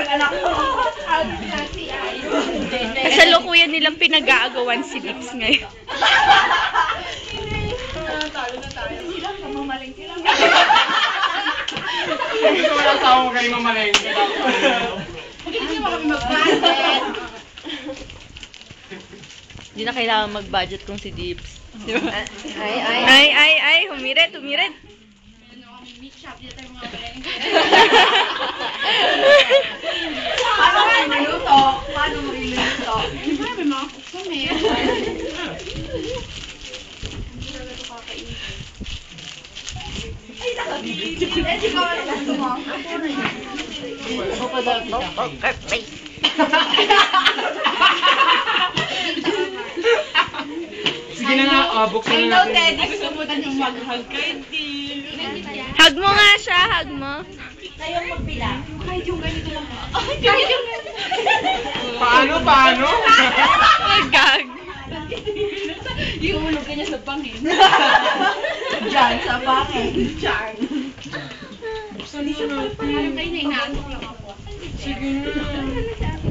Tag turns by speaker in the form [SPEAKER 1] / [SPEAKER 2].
[SPEAKER 1] anak ko.
[SPEAKER 2] Kasalukuyan nilang pinag-aagawan si Lips ngayon.
[SPEAKER 1] Talo na tayo. Sila, mamamalengke lang.
[SPEAKER 3] Gusto mo lang tao mo kayo mamalengke.
[SPEAKER 1] Hindi mo kami mag-budget.
[SPEAKER 2] Hindi na kailangan mag-budget kung si Dips.
[SPEAKER 1] Ay.
[SPEAKER 2] Humirit.
[SPEAKER 1] Meat shop, dito tayo mga malengke. Paano mo minuto? Paano mo minuto? May mga cook kami. Ay, nakabili. Eh, si Kawal na tumama.
[SPEAKER 2] Ako pa daw ito?
[SPEAKER 3] Sige na nga, buksan
[SPEAKER 1] I
[SPEAKER 3] na
[SPEAKER 1] know,
[SPEAKER 3] natin.
[SPEAKER 1] Teddy. Gusto mo na yung mag-hug kay Dil.
[SPEAKER 2] Hug mo nga siya, hug mo.
[SPEAKER 1] Kayong magbilang. Kahit yung ganito lang. Kahit yung
[SPEAKER 3] Paano?
[SPEAKER 2] Mag-gag.
[SPEAKER 1] yung ulog ka niya sa pangin. Diyan, sa pangin. Diyan.
[SPEAKER 3] Buksan na natin.
[SPEAKER 1] Parang kayo na inaantok lang ako.
[SPEAKER 3] Sige na.